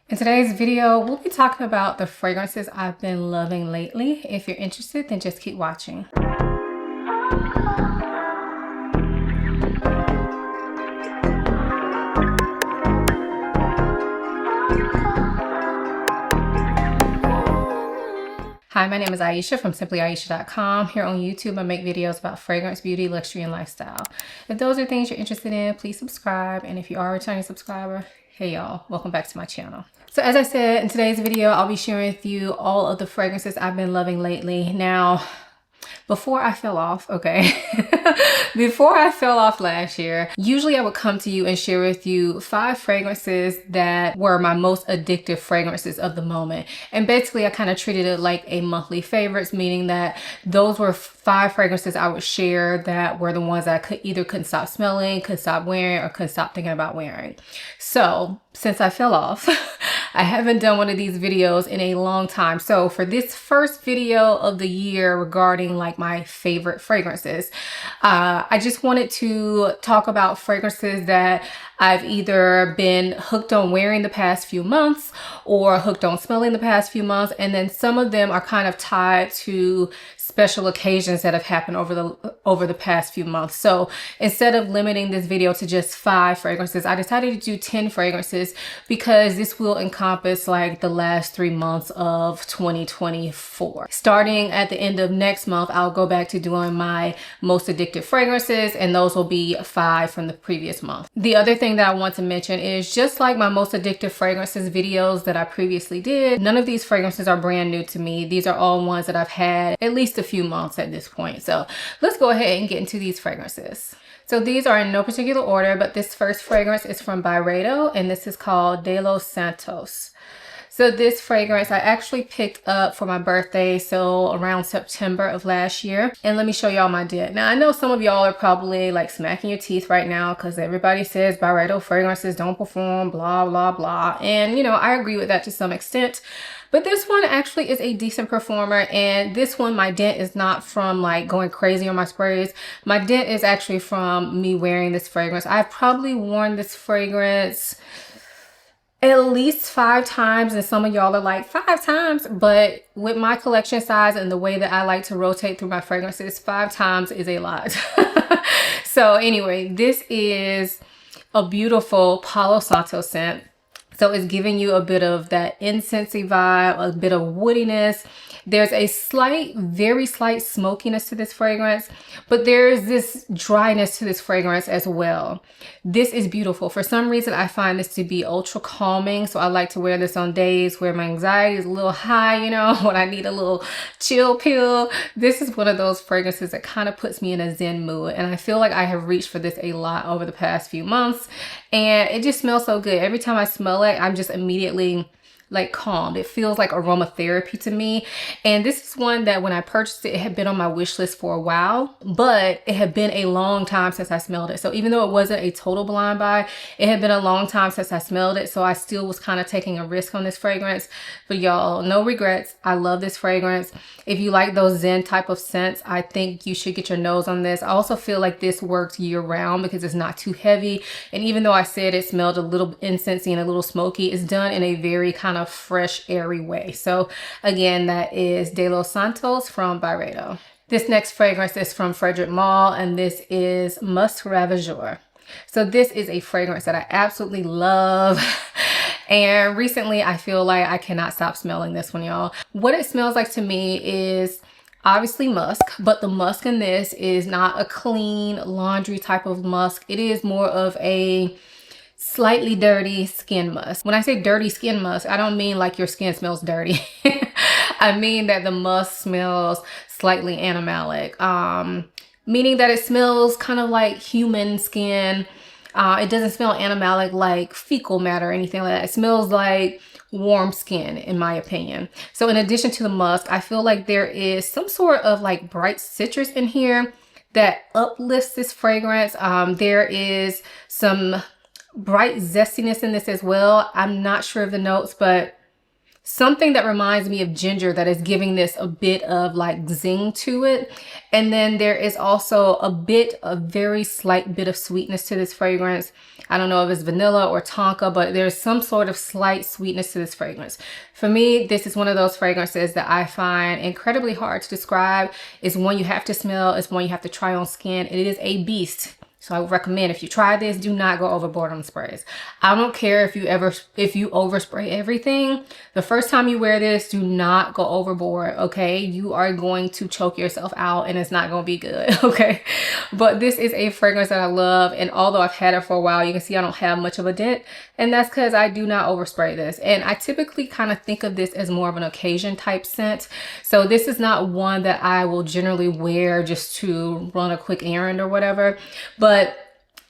In today's video, we'll be talking about the fragrances I've been loving lately. If you're interested, then just keep watching. Hi, my name is Ayesha from simplyayesha.com. Here on YouTube, I make videos about fragrance, beauty, luxury, and lifestyle. If those are things you're interested in, please subscribe. And if you are a returning subscriber, hey y'all, welcome back to my channel. So as I said, in today's video, I'll be sharing with you all of the fragrances I've been loving lately. Now, before I fell off, before I fell off last year, usually I would come to you and share with you 5 fragrances that were my most addictive fragrances of the moment. And basically I kind of treated it like a monthly favorites, meaning that those were 5 fragrances I would share that were the ones I couldn't stop smelling, couldn't stop wearing, or couldn't stop thinking about wearing. So since I fell off, I haven't done one of these videos in a long time. So for this first video of the year regarding like my favorite fragrances, I just wanted to talk about fragrances that I've either been hooked on wearing the past few months or hooked on smelling the past few months. And then some of them are kind of tied to special occasions that have happened over the past few months. So instead of limiting this video to just 5 fragrances, I decided to do 10 fragrances because this will encompass like the last 3 months of 2024. Starting at the end of next month, I'll go back to doing my most addictive fragrances, and those will be 5 from the previous month. The other thing that I want to mention is, just like my most addictive fragrances videos that I previously did, none of these fragrances are brand new to me. These are all ones that I've had at least a few months at this point. So let's go ahead and get into these fragrances. So these are in no particular order, but this first fragrance is from Byredo, and this is called De Los Santos. So this fragrance I actually picked up for my birthday, so around September of last year. And let me show y'all my dent. Now I know some of y'all are probably like smacking your teeth right now because everybody says Byredo fragrances don't perform, blah, blah, blah. And you know, I agree with that to some extent. But this one actually is a decent performer, and this one, my dent is not from like going crazy on my sprays. My dent is actually from me wearing this fragrance. I've probably worn this fragrance at least 5 times, and some of y'all are like 5 times, but with my collection size and the way that I like to rotate through my fragrances, 5 times is a lot. So anyway, this is a beautiful Palo Santo scent. So it's giving you a bit of that incensey vibe, a bit of woodiness. There's a very slight smokiness to this fragrance, but there's this dryness to this fragrance as well. This is beautiful. For some reason, I find this to be ultra calming. So I like to wear this on days where my anxiety is a little high, you know, when I need a little chill pill. This is one of those fragrances that kind of puts me in a zen mood. And I feel like I have reached for this a lot over the past few months. And it just smells so good. Every time I smell it, I'm just immediately like calmed. It feels like aromatherapy to me. And this is one that when I purchased it, it had been on my wish list for a while, but it had been a long time since I smelled it. So even though it wasn't a total blind buy, it had been a long time since I smelled it. So I still was kind of taking a risk on this fragrance. But y'all, no regrets. I love this fragrance. If you like those zen type of scents, I think you should get your nose on this. I also feel like this works year round because it's not too heavy. And even though I said it smelled a little incensey and a little smoky, it's done in a very kind of fresh, airy way. So again, that is De Los Santos from Byredo. This next fragrance is from Frederic Malle, and this is Musk Ravageur. So this is a fragrance that I absolutely love. And recently I feel like I cannot stop smelling this one, y'all. What it smells like to me is obviously musk, but the musk in this is not a clean laundry type of musk. It is more of a slightly dirty skin musk. When I say dirty skin musk, I don't mean like your skin smells dirty. I mean that the musk smells slightly animalic, meaning that it smells kind of like human skin. It doesn't smell animalic like fecal matter or anything like that. It smells like warm skin, in my opinion. So in addition to the musk, I feel like there is some sort of like bright citrus in here that uplifts this fragrance. There is some bright zestiness in this as well. I'm not sure of the notes, but something that reminds me of ginger that is giving this a bit of like zing to it. And then there is also a very slight bit of sweetness to this fragrance. I don't know if it's vanilla or tonka, but there's some sort of slight sweetness to this fragrance. For me, this is one of those fragrances that I find incredibly hard to describe. It's one you have to smell. It's one you have to try on skin. It is a beast. So I would recommend, if you try this, do not go overboard on sprays. I don't care if you overspray everything. The first time you wear this, do not go overboard, okay? You are going to choke yourself out and it's not going to be good, okay? But this is a fragrance that I love, and although I've had it for a while, you can see I don't have much of a dent, and that's because I do not overspray this. And I typically kind of think of this as more of an occasion type scent. So this is not one that I will generally wear just to run a quick errand or whatever, but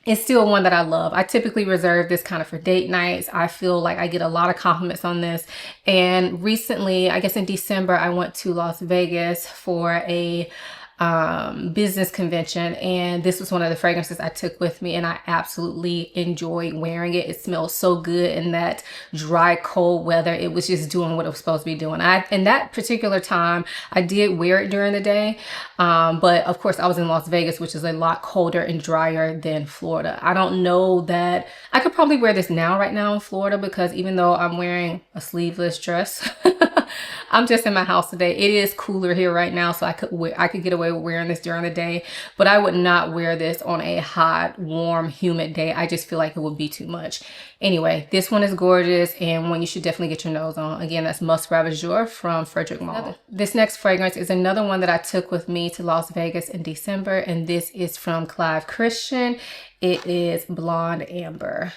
it's still one that I love. I typically reserve this kind of for date nights. I feel like I get a lot of compliments on this. And recently, I guess in December, I went to Las Vegas for a business convention, and this was one of the fragrances I took with me, and I absolutely enjoyed wearing it. It smells so good in that dry, cold weather. It was just doing what it was supposed to be doing. In that particular time, I did wear it during the day, but of course I was in Las Vegas, which is a lot colder and drier than Florida. I don't know that I could probably wear this right now in Florida, because even though I'm wearing a sleeveless dress, I'm just in my house today. It is cooler here right now, so I could get away with wearing this during the day, but I would not wear this on a hot, warm, humid day. I just feel like it would be too much. Anyway, this one is gorgeous and one you should definitely get your nose on. Again, that's Musk Ravageur from Frederic Malle. This next fragrance is another one that I took with me to Las Vegas in December, and this is from Clive Christian. It is Blonde Amber.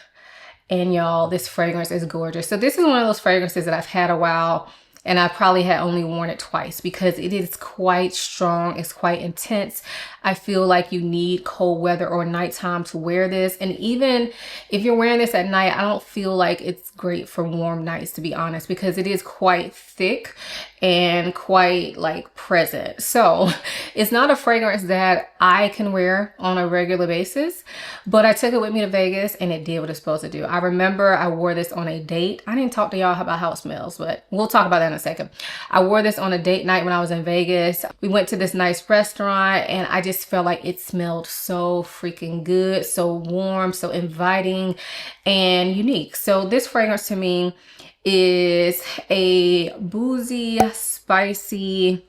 And y'all, this fragrance is gorgeous. So this is one of those fragrances that I've had a while, and I probably had only worn it twice because it is quite strong. It's quite intense. I feel like you need cold weather or nighttime to wear this. And even if you're wearing this at night, I don't feel like it's great for warm nights, to be honest, because it is quite thick and quite like present. So it's not a fragrance that I can wear on a regular basis, but I took it with me to Vegas and it did what it's supposed to do. I remember I wore this on a date. I didn't talk to y'all about how it smells, but we'll talk about that in a second. I wore this on a date night when I was in Vegas. We went to this nice restaurant and I just felt like it smelled so freaking good, so warm, so inviting and unique. So this fragrance to me is a boozy, spicy,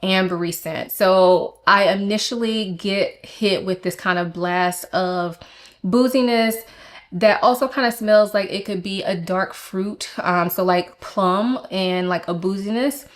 ambery scent. So I initially get hit with this kind of blast of booziness that also kind of smells like it could be a dark fruit, so like plum and like a booziness.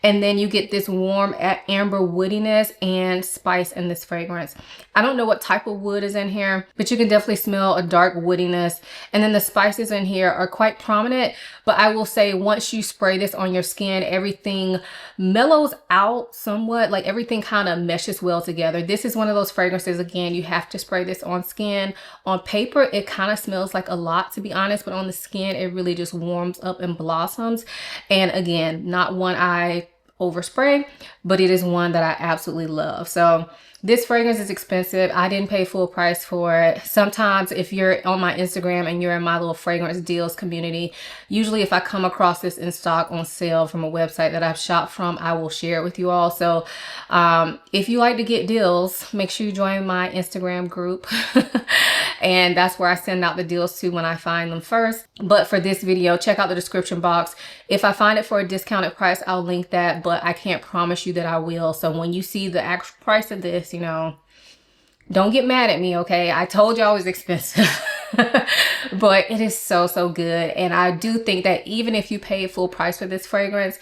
And then you get this warm amber woodiness and spice in this fragrance. I don't know what type of wood is in here, but you can definitely smell a dark woodiness. And then the spices in here are quite prominent, but I will say once you spray this on your skin, everything mellows out somewhat, like everything kind of meshes well together. This is one of those fragrances, again, you have to spray this on skin. On paper, it kind of smells like a lot, to be honest, but on the skin, it really just warms up and blossoms. And again, not one I overspray, but it is one that I absolutely love. So this fragrance is expensive. I didn't pay full price for it. Sometimes if you're on my Instagram and you're in my little fragrance deals community, usually if I come across this in stock on sale from a website that I've shopped from, I will share it with you all. So if you like to get deals, make sure you join my Instagram group. And that's where I send out the deals to when I find them first. But for this video, check out the description box. If I find it for a discounted price, I'll link that, but I can't promise you that I will. So when you see the actual price of this, you know, don't get mad at me, okay? I told y'all it was expensive. But it is so, so good. And I do think that even if you pay full price for this fragrance,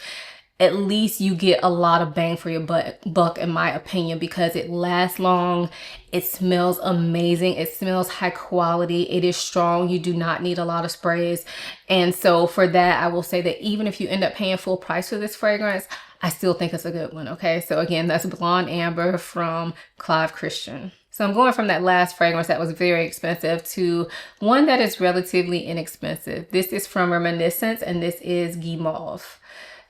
at least you get a lot of bang for your buck, in my opinion, because it lasts long. It smells amazing. It smells high quality. It is strong. You do not need a lot of sprays. And so for that, I will say that even if you end up paying full price for this fragrance, I still think it's a good one, okay? So again, that's Blonde Amber from Clive Christian. So I'm going from that last fragrance that was very expensive to one that is relatively inexpensive. This is from Reminiscence, and this is Guimauve.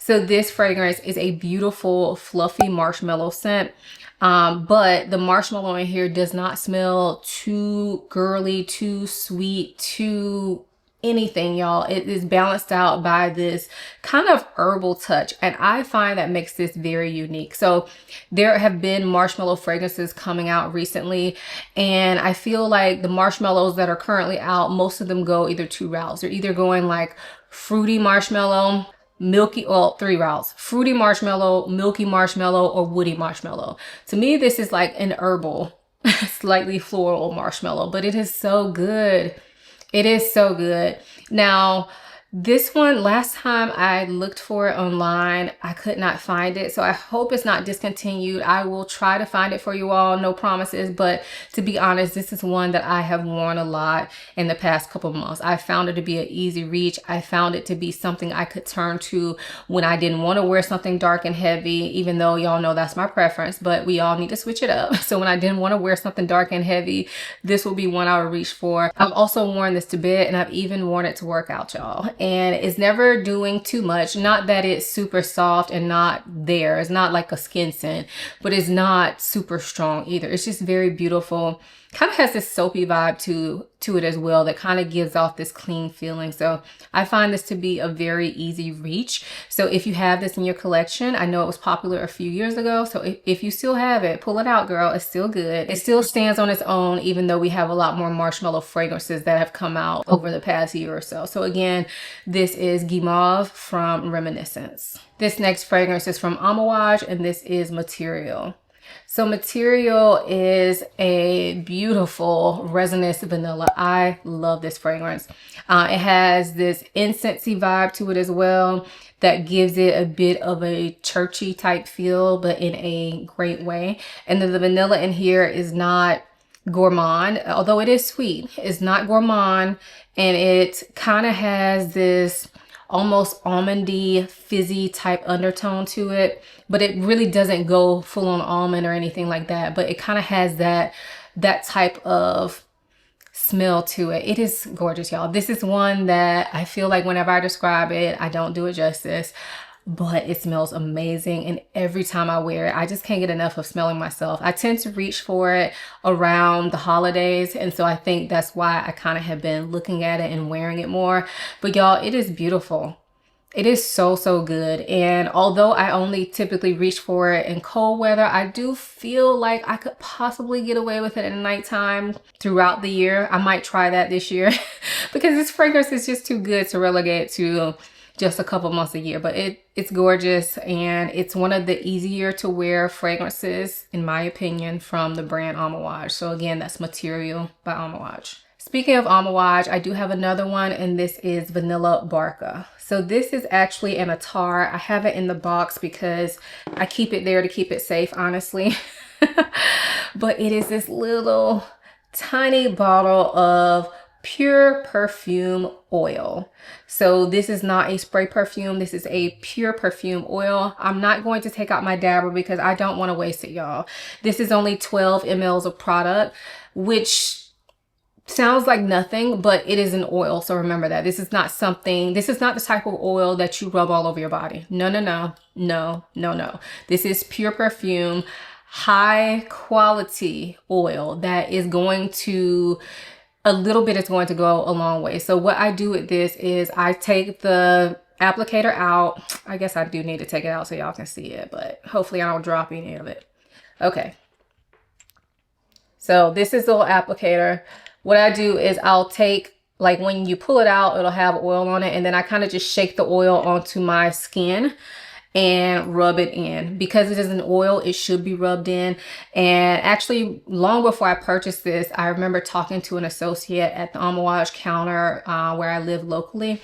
So this fragrance is a beautiful, fluffy marshmallow scent. But the marshmallow in here does not smell too girly, too sweet, too anything, y'all. It is balanced out by this kind of herbal touch, and I find that makes this very unique. So there have been marshmallow fragrances coming out recently, and I feel like the marshmallows that are currently out, most of them go either two routes. They're either going like fruity marshmallow, milky, well, three routes: fruity marshmallow, milky marshmallow, or woody marshmallow. To me, this is like an herbal slightly floral marshmallow, but it is so good. It is so good. Now, this one, last time I looked for it online, I could not find it. So I hope it's not discontinued. I will try to find it for you all. No promises. But to be honest, this is one that I have worn a lot in the past couple of months. I found it to be an easy reach. I found it to be something I could turn to when I didn't want to wear something dark and heavy, even though y'all know that's my preference, but we all need to switch it up. So when I didn't want to wear something dark and heavy, this will be one I would reach for. I've also worn this to bed, and I've even worn it to work out, y'all. And it's never doing too much. Not that it's super soft and not there. It's not like a skin scent, but it's not super strong either. It's just very beautiful. Kind of has this soapy vibe to it as well that kind of gives off this clean feeling. So I find this to be a very easy reach. So if you have this in your collection, I know it was popular a few years ago. So if you still have it, pull it out, girl. It's still good. It still stands on its own, even though we have a lot more marshmallow fragrances that have come out over the past year or so. So again, this is Guimauve from Reminiscence. This next fragrance is from Amouage, and this is Material. So Material is a beautiful resinous vanilla. I love this fragrance. It has this incensey vibe to it as well that gives it a bit of a churchy type feel, but in a great way. And then the vanilla in here is not gourmand, although it is sweet. It's not gourmand, and it kind of has this almost almondy, fizzy type undertone to it, but it really doesn't go full on almond or anything like that. But it kind of has that type of smell to it. It is gorgeous, y'all. This is one that I feel like whenever I describe it, I don't do it justice, but it smells amazing. And every time I wear it, I just can't get enough of smelling myself. I tend to reach for it around the holidays. And so I think that's why I kind of have been looking at it and wearing it more. But y'all, it is beautiful. It is so, so good. And although I only typically reach for it in cold weather, I do feel like I could possibly get away with it at nighttime throughout the year. I might try that this year because this fragrance is just too good to relegate to just a couple months a year. But it's gorgeous, and it's one of the easier to wear fragrances, in my opinion, from the brand Amouage. So again, that's Material by Amouage. Speaking of Amouage, I do have another one, and this is Vanilla Barca. So this is actually an attar. I have it in the box because I keep it there to keep it safe, honestly. But it is this little tiny bottle of pure perfume oil. So this is not a spray perfume. This is a pure perfume oil. I'm not going to take out my dabber because I don't want to waste it, y'all. This is only 12 mLs of product, which sounds like nothing, but it is an oil. So remember that this is not the type of oil that you rub all over your body. No. This is pure perfume, high quality oil that is going to, a little bit is going to go a long way. So what I do with this is I take the applicator out. I guess I do need to take it out so y'all can see it, but hopefully I don't drop any of it. Okay. So this is the little applicator. What I do is I'll take, like when you pull it out, it'll have oil on it. And then I kind of just shake the oil onto my skin and rub it in. Because it is an oil, it should be rubbed in. And actually, long before I purchased this, I remember talking to an associate at the Amouage counter where I live locally.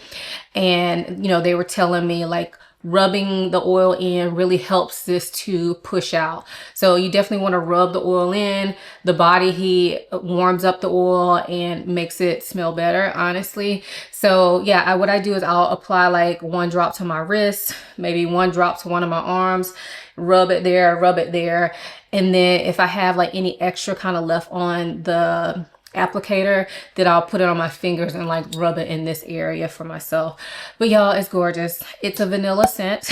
And, you know, they were telling me like, rubbing the oil in really helps this to push out. So you definitely want to rub the oil in. The body heat warms up the oil and makes it smell better, honestly. So yeah, what I do is I'll apply like 1 drop to my wrist, maybe 1 drop to one of my arms, rub it there. And then if I have like any extra kind of left on the applicator, then I'll put it on my fingers and like rub it in this area for myself. But y'all, it's gorgeous. It's a vanilla scent,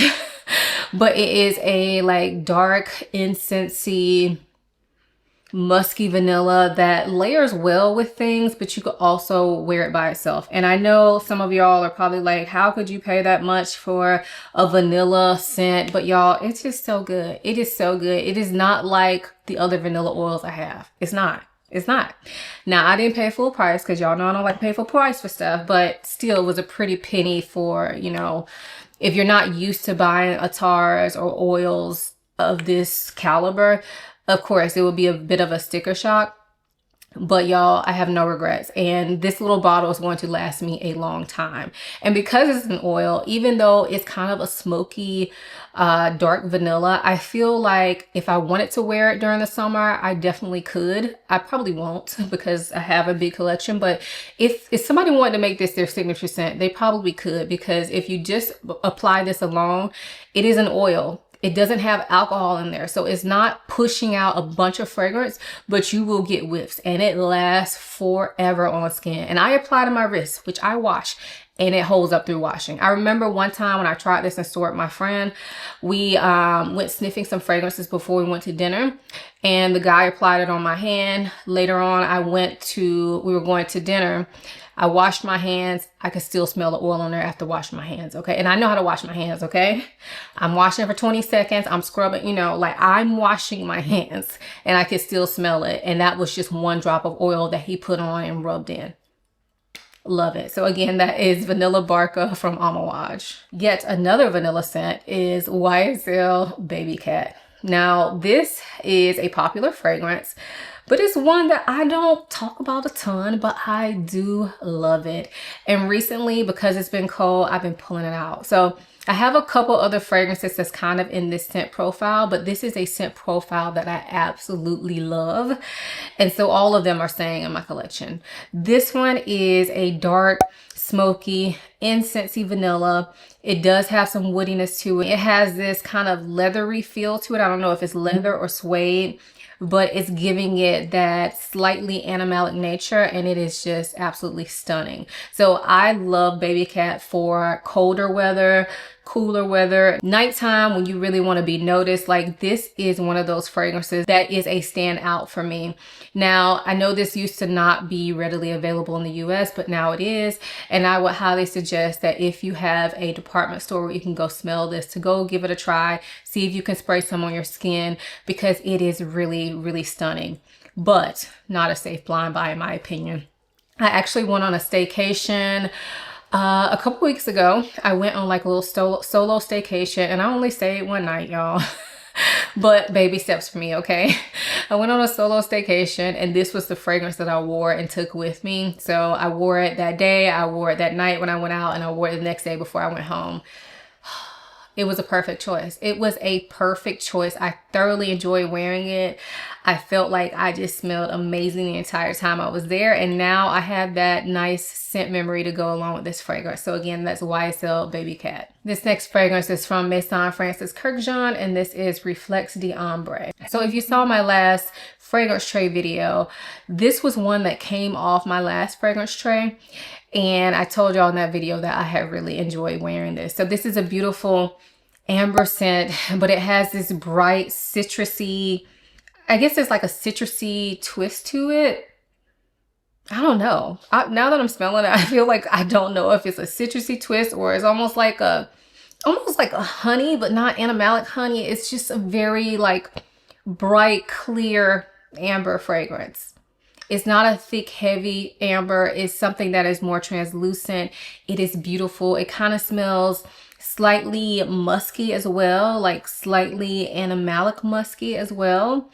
but it is a like dark incensey, musky vanilla that layers well with things, but you could also wear it by itself. And I know some of y'all are probably like, how could you pay that much for a vanilla scent? But y'all, it's just so good. It is so good. It is not like the other vanilla oils I have. It's not. It's not. Now, I didn't pay full price because y'all know I don't like to pay full price for stuff, but still it was a pretty penny for, you know, if you're not used to buying attars or oils of this caliber, of course, it would be a bit of a sticker shock. But y'all, I have no regrets. And this little bottle is going to last me a long time. And because it's an oil, even though it's kind of a smoky, dark vanilla, I feel like if I wanted to wear it during the summer, I definitely could. I probably won't because I have a big collection. But if somebody wanted to make this their signature scent, they probably could, because if you just apply this alone, it is an oil. It doesn't have alcohol in there, so it's not pushing out a bunch of fragrance, but you will get whiffs, and it lasts forever on skin. And I apply to my wrist, which I wash, and it holds up through washing. I remember one time when I tried this in store with my friend, we went sniffing some fragrances before we went to dinner, and the guy applied it on my hand. Later on, we were going to dinner. I washed my hands. I could still smell the oil on there after washing my hands, okay? And I know how to wash my hands, okay? I'm washing for 20 seconds. I'm scrubbing, you know, like I'm washing my hands and I could still smell it. And that was just one drop of oil that he put on and rubbed in. Love it. So again, that is Vanilla Barca from Amouage. Yet another vanilla scent is YSL Baby Cat. Now, this is a popular fragrance, but it's one that I don't talk about a ton, but I do love it. And recently, because it's been cold, I've been pulling it out. So I have a couple other fragrances that's kind of in this scent profile, but this is a scent profile that I absolutely love. And so all of them are staying in my collection. This one is a dark, smoky, incensey vanilla. It does have some woodiness to it. It has this kind of leathery feel to it. I don't know if it's leather or suede, but it's giving it that slightly animalic nature, and it is just absolutely stunning. So I love Baby Cat for colder weather, cooler weather, nighttime when you really want to be noticed. Like, this is one of those fragrances that is a standout for me. Now, I know this used to not be readily available in the US, but now it is. And I would highly suggest that if you have a department store where you can go smell this, to go give it a try, see if you can spray some on your skin, because it is really, really stunning, but not a safe blind buy in my opinion. I actually went on a staycation a couple weeks ago. I went on like a little solo staycation, and I only stayed one night, y'all. But baby steps for me, okay? I went on a solo staycation, and this was the fragrance that I wore and took with me. So I wore it that day, I wore it that night when I went out, and I wore it the next day before I went home. It was a perfect choice. It was a perfect choice. I thoroughly enjoyed wearing it. I felt like I just smelled amazing the entire time I was there. And now I have that nice scent memory to go along with this fragrance. So again, that's YSL Baby Cat. This next fragrance is from Maison Francis Kurkdjian, and this is Reflex d'Ombre. So if you saw my last fragrance tray video, this was one that came off my last fragrance tray. And I told y'all in that video that I had really enjoyed wearing this. So this is a beautiful amber scent, but it has this bright citrusy, I guess there's like a citrusy twist to it. I don't know. Now that I'm smelling it, I feel like I don't know if it's a citrusy twist or it's almost like a honey, but not animalic honey. It's just a very like bright, clear amber fragrance. It's not a thick, heavy amber. It's something that is more translucent. It is beautiful. It kind of smells slightly musky as well, like slightly animalic musky as well.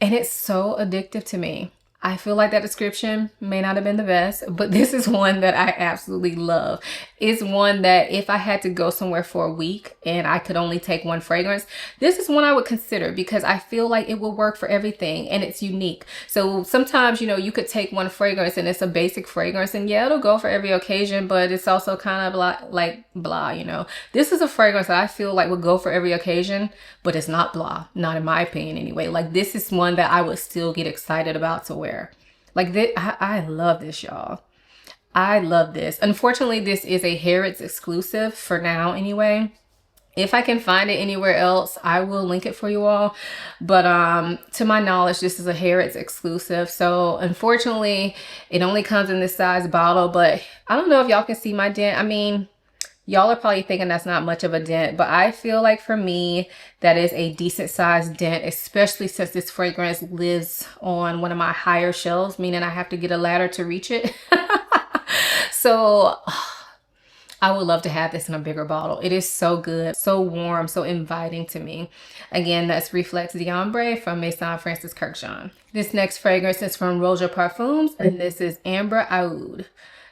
And it's so addictive to me. I feel like that description may not have been the best, but this is one that I absolutely love. It's one that if I had to go somewhere for a week and I could only take one fragrance, this is one I would consider, because I feel like it will work for everything and it's unique. So sometimes, you know, you could take one fragrance and it's a basic fragrance and yeah, it'll go for every occasion, but it's also kind of blah, you know. This is a fragrance that I feel like would go for every occasion, but it's not blah, not in my opinion anyway. Like, this is one that I would still get excited about to wear. Like this, I love this, y'all. I love this. Unfortunately, this is a Harrods exclusive for now anyway. If I can find it anywhere else, I will link it for you all. But to my knowledge, this is a Harrods exclusive. So unfortunately, it only comes in this size bottle. But I don't know if y'all can see my dent. I mean, y'all are probably thinking that's not much of a dent, but I feel like for me, that is a decent sized dent, especially since this fragrance lives on one of my higher shelves, meaning I have to get a ladder to reach it. So I would love to have this in a bigger bottle. It is so good, so warm, so inviting to me. Again, that's Reflex d'Ambre from Maison Francis Kurkdjian. This next fragrance is from Roja Parfums, and this is Ambre Oud.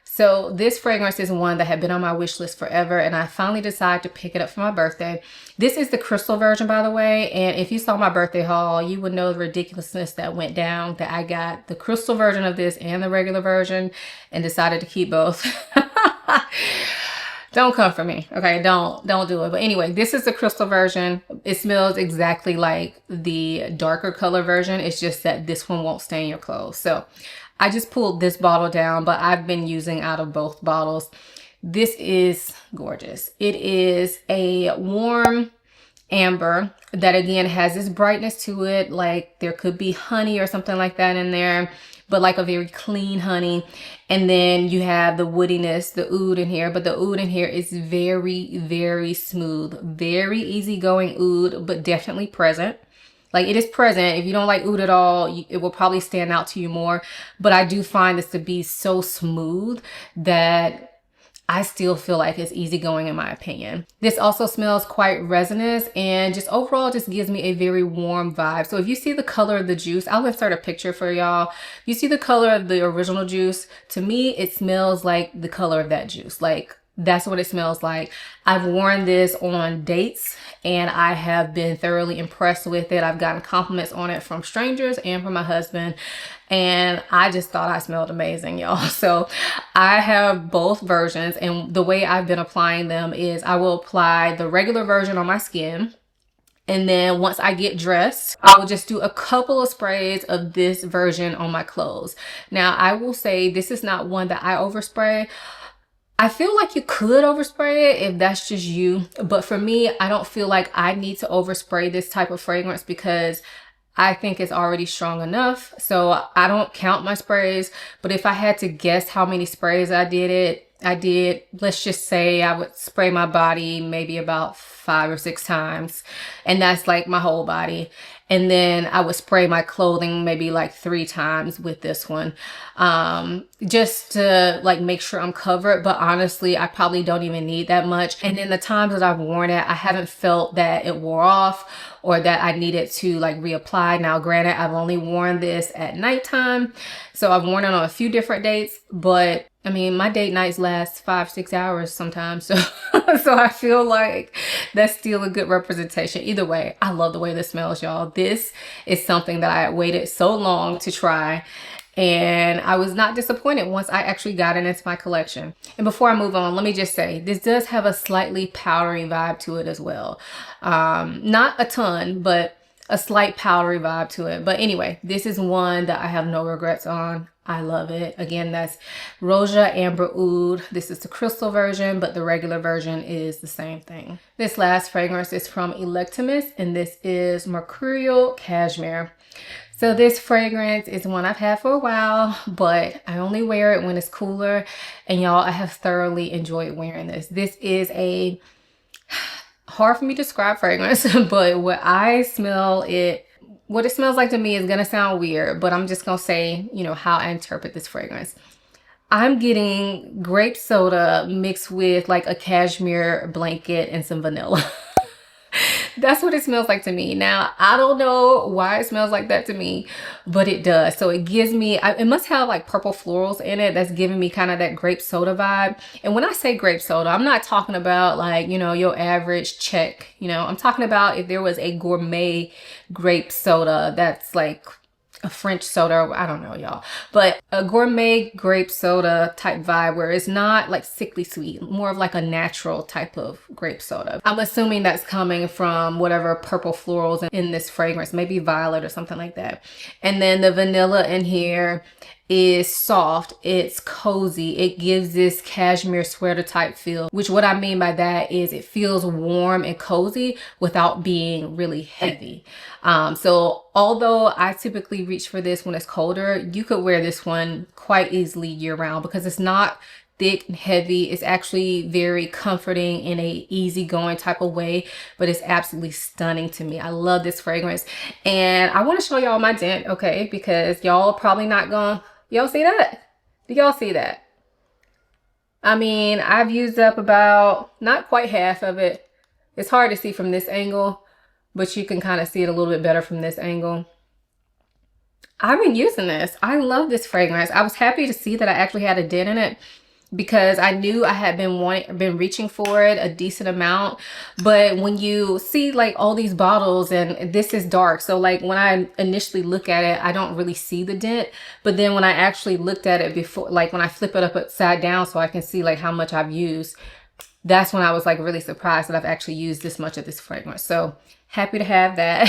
So this fragrance is one that had been on my wish list forever, and I finally decided to pick it up for my birthday. This is the crystal version, by the way, and if you saw my birthday haul, you would know the ridiculousness that went down, that I got the crystal version of this and the regular version and decided to keep both. Don't come for me, okay? Don't do it. But anyway, this is the crystal version. It smells exactly like the darker color version. It's just that this one won't stain your clothes. So I just pulled this bottle down, but I've been using out of both bottles. This is gorgeous. It is a warm amber that again has this brightness to it. Like there could be honey or something like that in there, but like a very clean honey. And then you have the woodiness, the oud in here, but the oud in here is very, very smooth, very easygoing oud, but definitely present. Like it is present. If you don't like oud at all, it will probably stand out to you more. But I do find this to be so smooth that I still feel like it's easygoing in my opinion. This also smells quite resinous and just overall just gives me a very warm vibe. So if you see the color of the juice, I'll insert a picture for y'all. If you see the color of the original juice, to me, it smells like the color of that juice. Like that's what it smells like. I've worn this on dates and I have been thoroughly impressed with it. I've gotten compliments on it from strangers and from my husband. And I just thought I smelled amazing, y'all. So I have both versions. And the way I've been applying them is I will apply the regular version on my skin. And then once I get dressed, I will just do a couple of sprays of this version on my clothes. Now, I will say this is not one that I overspray. I feel like you could overspray it if that's just you. But for me, I don't feel like I need to overspray this type of fragrance because I think it's already strong enough. So I don't count my sprays. But if I had to guess how many sprays I did, let's just say I would spray my body maybe about 5 or 6 times. And that's like my whole body. And then I would spray my clothing maybe like 3 times with this one, just to like make sure I'm covered. But honestly, I probably don't even need that much. And then the times that I've worn it, I haven't felt that it wore off or that I needed to like reapply. Now, granted, I've only worn this at nighttime. So I've worn it on a few different dates, but I mean, my date nights last 5-6 hours sometimes. So, so I feel like that's still a good representation. Either way, I love the way this smells, y'all. This is something that I waited so long to try. And I was not disappointed once I actually got it into my collection. And before I move on, let me just say, this does have a slightly powdery vibe to it as well. Not a ton, but a slight powdery vibe to it. But anyway, this is one that I have no regrets on. I love it. Again, that's Roja Ambre Oud. This is the crystal version, but the regular version is the same thing. This last fragrance is from Electimus, and this is Mercurial Cashmere. So this fragrance is one I've had for a while, but I only wear it when it's cooler. And y'all, I have thoroughly enjoyed wearing this. This is a hard for me to describe fragrance, but what it smells like to me is gonna sound weird, but I'm just gonna say, you know, how I interpret this fragrance. I'm getting grape soda mixed with like a cashmere blanket and some vanilla. That's what it smells like to me. Now, I don't know why it smells like that to me, but it does. So it gives me, it must have like purple florals in it that's giving me kind of that grape soda vibe. And when I say grape soda, I'm not talking about like, you know, your average Czech, you know, I'm talking about if there was a gourmet grape soda that's like a French soda, I don't know, y'all, but a gourmet grape soda type vibe where it's not like sickly sweet, more of like a natural type of grape soda. I'm assuming that's coming from whatever purple florals in this fragrance, maybe violet or something like that. And then the vanilla in here is soft, it's cozy, it gives this cashmere sweater type feel, which what I mean by that is it feels warm and cozy without being really heavy. So although I typically reach for this when it's colder, you could wear this one quite easily year round because it's not thick and heavy. It's actually very comforting in a easygoing type of way, but it's absolutely stunning to me. I love this fragrance, and I want to show y'all my dent, okay? Because y'all probably not gonna, y'all see that? Do y'all see that? I mean, I've used up about not quite half of it. It's hard to see from this angle, but you can kind of see it a little bit better from this angle. I've been using this. I love this fragrance. I was happy to see that I actually had a dent in it, because I knew I had been reaching for it a decent amount. But when you see like all these bottles, and this is dark, so like when I initially look at it, I don't really see the dent. But then when I actually looked at it before, like when I flip it upside down so I can see like how much I've used, that's when I was like really surprised that I've actually used this much of this fragrance. So happy to have that.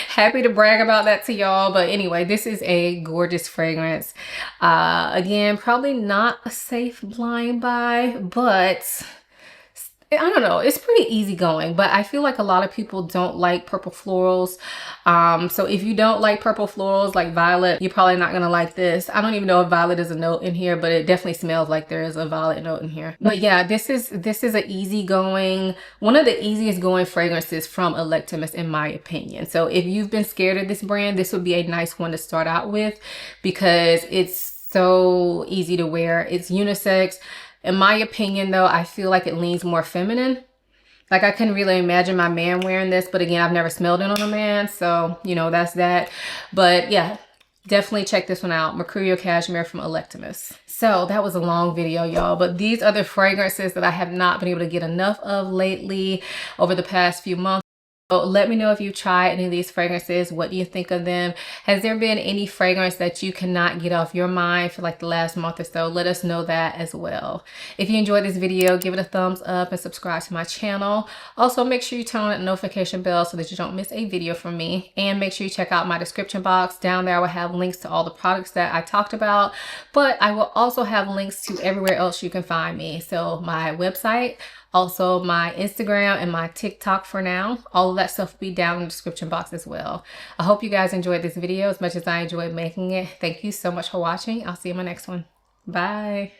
Happy to brag about that to y'all. But anyway, this is a gorgeous fragrance. Again, probably not a safe blind buy, but I don't know, it's pretty easygoing. But I feel like a lot of people don't like purple florals. So if you don't like purple florals like violet, you're probably not gonna like this. I don't even know if violet is a note in here, but it definitely smells like there is a violet note in here. But yeah, this is an easygoing, one of the easiest going fragrances from Electimus in my opinion. So if you've been scared of this brand, this would be a nice one to start out with because it's so easy to wear. It's unisex. In my opinion though, I feel like it leans more feminine. Like I couldn't really imagine my man wearing this, but again, I've never smelled it on a man, so you know, that's that. But yeah, definitely check this one out, Mercurial Cashmere from Electimus. So that was a long video, y'all, but these are the fragrances that I have not been able to get enough of lately over the past few months. So let me know if you've tried any of these fragrances. What do you think of them? Has there been any fragrance that you cannot get off your mind for like the last month or so? Let us know that as well. If you enjoyed this video, give it a thumbs up and subscribe to my channel. Also, make sure you turn on that notification bell so that you don't miss a video from me. And make sure you check out my description box. Down there I will have links to all the products that I talked about, but I will also have links to everywhere else you can find me. So my website, also my Instagram and my TikTok for now. All of that stuff will be down in the description box as well. I hope you guys enjoyed this video as much as I enjoyed making it. Thank you so much for watching. I'll see you in my next one. Bye.